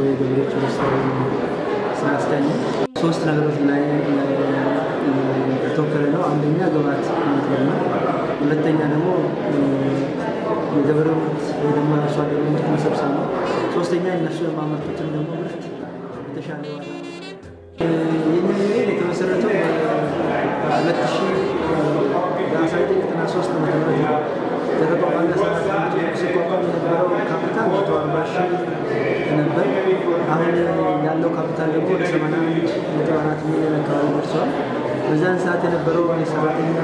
የገበሬዎች ሚኒስቴር ስላስገኘ ሶስት ነገሮች ላይ የተወከለ ነው። አንደኛ ግብዓት ማቅረብ ነው። ሁለተኛ ደግሞ የገበሬው ምርት ወይ ደግሞ የአርሶ አደሩ ምርት መሰብሰብ ነው። ሶስተኛ እነሱ የማመርቱትን ደግሞ ምርት የተሻለ ዋጋ የኛ ዩኒየን የተመሰረተው በ1993 ዓ.ም የተቋቋመ ሲቋቋም የነበረው ካፒታል 140 ሺህ ነበር። አሁን ያለው ካፒታል ደግሞ ወደ 81.4 ሚሊዮን አካባቢ ደርሷል። በዛን ሰዓት የነበረው የሰራተኛ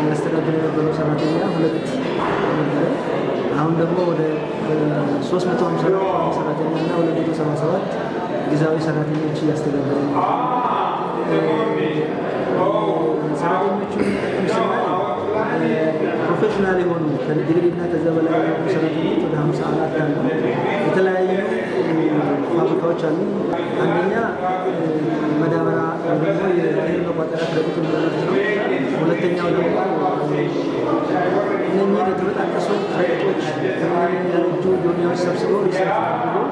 ያስተዳድር የነበረው ሰራተኛ 2 ነበረ። አሁን ደግሞ ወደ 350 ሰራተኛ እና 277 ጊዜያዊ ሰራተኞች እያስተዳደረ ነው። ሰራተኞቹ ስናይ ፕሮፌሽናል የሆኑ ከዲግሪ እና ከዛ በላይ የሆኑ ሰራተኞች ወደ 54 አሉ። የተለያዩ ፋብሪካዎች አሉ። አንደኛ መዳበሪያ ደግሞ የእህል መቋጠሪያ ክረምት ምርት ነው። ሁለተኛው ደግሞ እነኚህን የተበጣጠሱ ከረጢቶች ያረጁ ጆኒያዎች ሰብስበው ሪሳይክል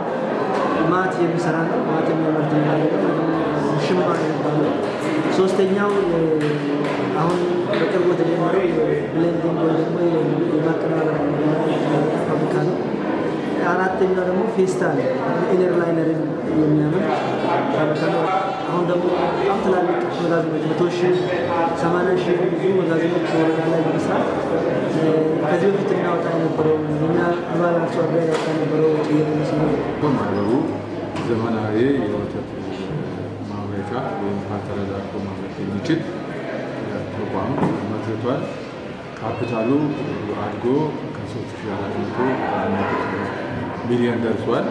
ማት የሚሰራ ነው። ማት የሚያመርት ሽማ የሚባለው። ሶስተኛው አሁን በቅርቡ የተጀመረው ብሌንዲንግ ወይ ደግሞ የማቀነባበሪያ ፋብሪካ ነው። አራተኛው ደግሞ ፌስታል ኢነር ላይነርን የሚያመርት ፋብሪካ ነው። አሁን ደግሞ በጣም ትላልቅ መጋዘኖች 100 ሺህ 80 ሺህ ብዙ መጋዘኖች ወረዳ ላይ በመስራት ከዚህ በፊት እናወጣ የነበረው እኛ አባል አርሶ አደር ያወጣ የነበረው የሚመስለው ማህበሩ ዘመናዊ የወተት ማምረቻ ወይም ፓስተራይዝድ ማምረት የሚችል ተቋም መስርቷል። ካፒታሉ አድጎ ከ3,400 ሚሊዮን ደርሷል።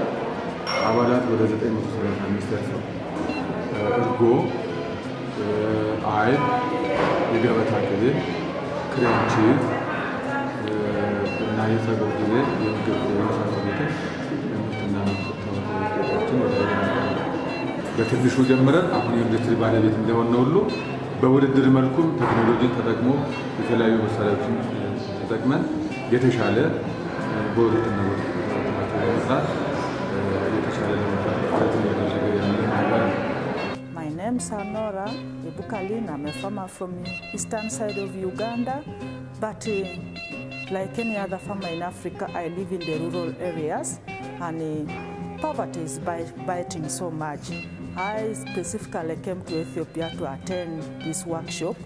አባላት ወደ 935 ደርሰው እርጎ፣ አይብ፣ የገበታ ቅቤ፣ ክሬም ቺዝ እና የጸጉር ቅቤ የምግብ የመሳሰሉትን የምርትና ውጤቶችን በትንሹ ጀምረን አሁን የኢንዱስትሪ ባለቤት እንደሆነ ሁሉ በውድድር መልኩም ቴክኖሎጂን ተጠቅሞ የተለያዩ መሳሪያዎችን ተጠቅመን የተሻለ በወተትና መስራት የተሻለ ለመስራት ያደረገ ያለ ማህበር ነው። My name is Anora Ebukalin. I'm a farmer from eastern side of Uganda, but like any other farmer in Africa, I live in the rural areas, and poverty is biting so much. I specifically came to Ethiopia to attend this workshop,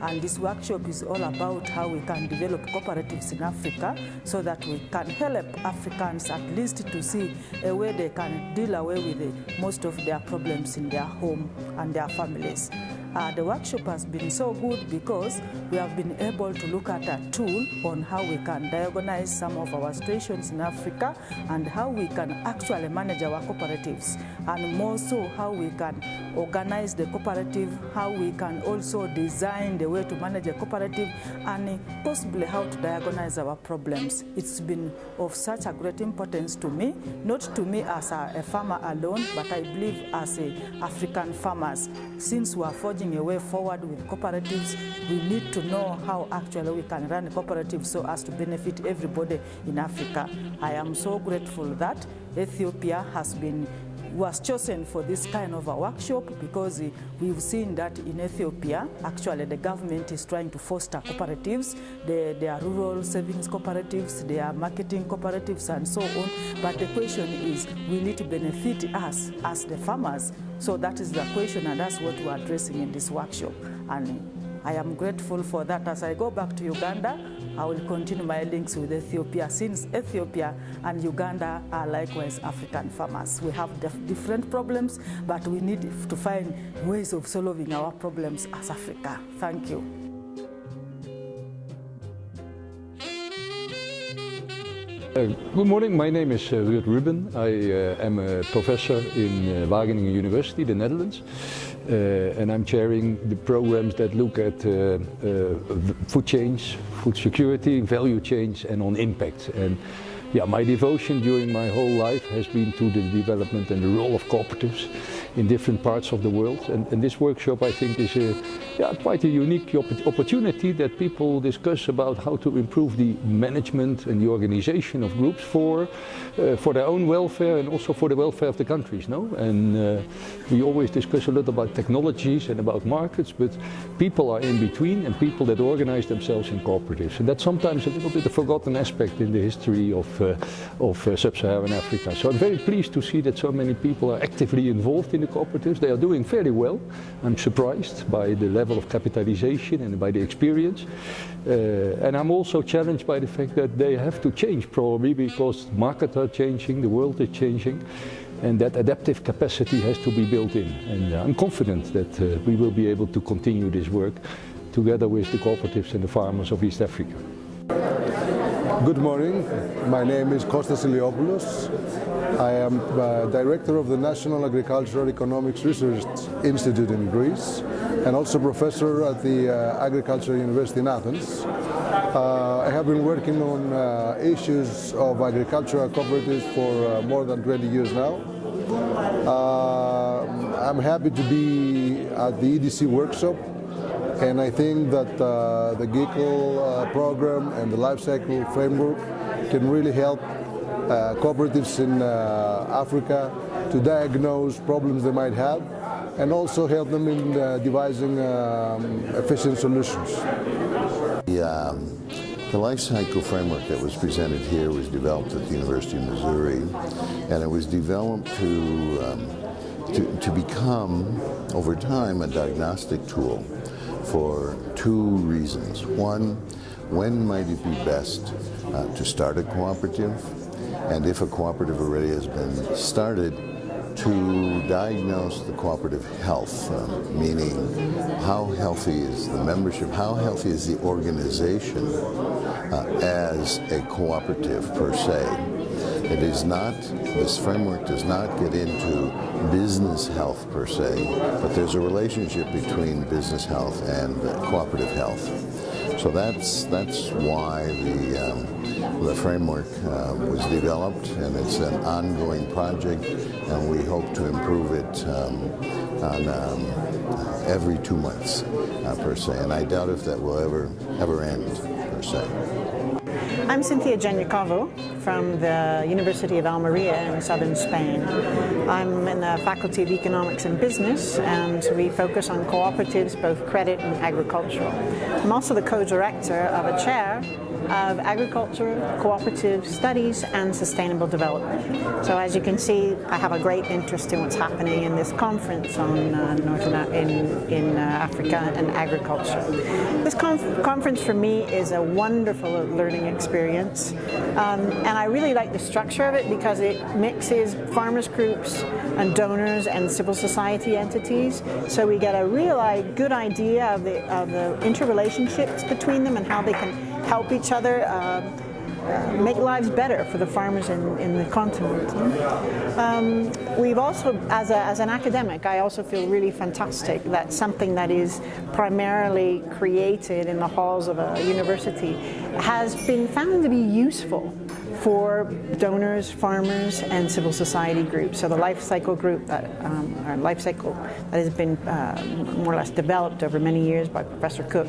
and this workshop is all about how we can develop cooperatives in Africa so that we can help Africans at least to see a way they can deal away with most of their problems in their home and their families. The workshop has been so good because we have been able to look at a tool on how we can diagnose some of our situations in Africa and how we can actually manage our cooperatives, and more so how we can organize the cooperative, how we can also design the way to manage a cooperative, and possibly how to diagnose our problems. It's been of such a great importance to me, not to me as a farmer alone, but I believe as African farmers. Since we are forging a way forward with cooperatives, we need to know how actually we can run cooperatives so as to benefit everybody in Africa. I am so grateful that Ethiopia was chosen for this kind of a workshop, because we've seen that in Ethiopia, actually the government is trying to foster cooperatives. There are rural savings cooperatives, there are marketing cooperatives and so on. But the question is, will it benefit us as the farmers? So that is the question, and that's what we're addressing in this workshop. And I am grateful for that. As I go back to Uganda, I will continue my links with Ethiopia, since Ethiopia and Uganda are likewise African farmers. We have different problems, but we need to find ways of solving our problems as Africa. Thank you. Good morning, my name is Ruud Ruben. I am a professor in Wageningen University, the Netherlands. And I'm chairing the programs that look at food chains, food security, value chains, and on impact. And yeah, my devotion during my whole life has been to the development and the role of cooperatives in different parts of the world. And this workshop, I think, is quite a unique opportunity that people discuss about how to improve the management and the organization of groups for their own welfare and also for the welfare of the countries. No? And we always discuss a lot about technologies and about markets, but people are in between, and people that organize themselves in cooperatives. And that's sometimes a little bit a forgotten aspect in the history of sub-Saharan Africa. So I'm very pleased to see that so many people are actively involved in the cooperatives. They are doing very well. I'm surprised by the level of capitalization and by the experience. And I'm also challenged by the fact that they have to change probably because markets are changing, the world is changing, and that adaptive capacity has to be built in. And I'm confident that we will be able to continue this work together with the cooperatives and the farmers of East Africa. Good morning. My name is Kostas Iliopoulos. I am Director of the National Agricultural Economics Research Institute in Greece and also professor at the Agricultural University in Athens. I have been working on issues of agricultural cooperatives for more than 20 years now. I'm happy to be at the EDC workshop, and I think that the GICL program and the life cycle framework can really help cooperatives in Africa to diagnose problems they might have and also help them in devising efficient solutions. The life cycle framework that was presented here was developed at the University of Missouri, and it was developed to become, over time, a diagnostic tool for two reasons. One, when might it be best to start a cooperative? And if a cooperative already has been started, to diagnose the cooperative health, meaning how healthy is the membership, how healthy is the organization as a cooperative per se. It is not, this framework does not get into business health per se, but there's a relationship between business health and cooperative health. So that's why the framework was developed, and it's an ongoing project, and we hope to improve it on every 2 months per se. And I doubt if that will ever end per se. I'm Cynthia Giannicovo from the University of Almeria in southern Spain. I'm in the Faculty of Economics and Business, and we focus on cooperatives, both credit and agricultural. I'm also the co-director of a chair of Agriculture, Cooperative Studies and Sustainable Development. So as you can see, I have a great interest in what's happening in this conference on in Africa and agriculture. This conference for me is a wonderful learning experience, and I really like the structure of it because it mixes farmers groups and donors and civil society entities, so we get a real good idea of the interrelationships between them and how they can help each other make lives better for the farmers in the continent. We've also, as an academic, I also feel really fantastic that something that is primarily created in the halls of a university has been found to be useful for donors, farmers, and civil society groups. So the life cycle group, or life cycle that has been more or less developed over many years by Professor Cook,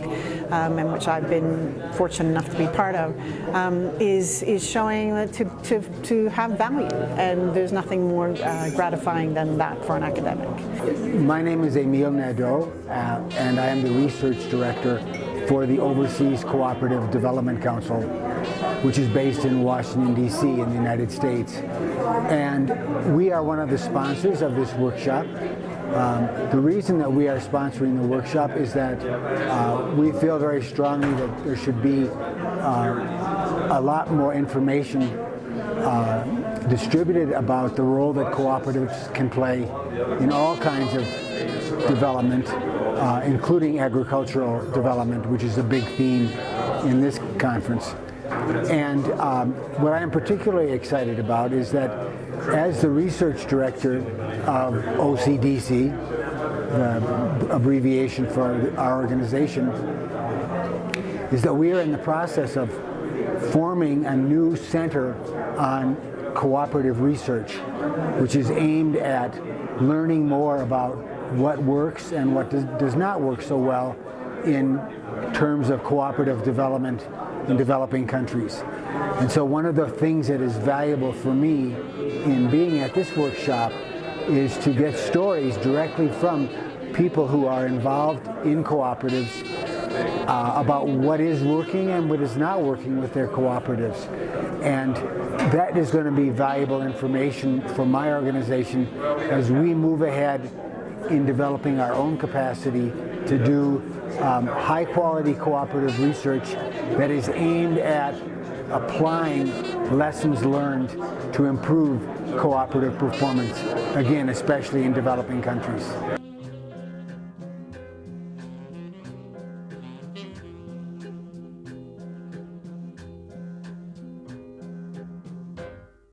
and which I've been fortunate enough to be part of, is showing that to have value, and there's nothing more gratifying than that for an academic. My name is Emile Nadeau, and I am the research director for the Overseas Cooperative Development Council, which is based in Washington, D.C. in the United States. And we are one of the sponsors of this workshop. The reason that we are sponsoring the workshop is that we feel very strongly that there should be a lot more information distributed about the role that cooperatives can play in all kinds of development, including agricultural development, which is a big theme in this conference. And what I am particularly excited about is that as the research director of OCDC, the abbreviation for our organization, is that we are in the process of forming a new center on cooperative research, which is aimed at learning more about what works and what does not work so well in terms of cooperative development in developing countries. And so one of the things that is valuable for me in being at this workshop is to get stories directly from people who are involved in cooperatives about what is working and what is not working with their cooperatives. And that is going to be valuable information for my organization as we move ahead in developing our own capacity to do high quality cooperative research that is aimed at applying lessons learned to improve cooperative performance, again, especially in developing countries.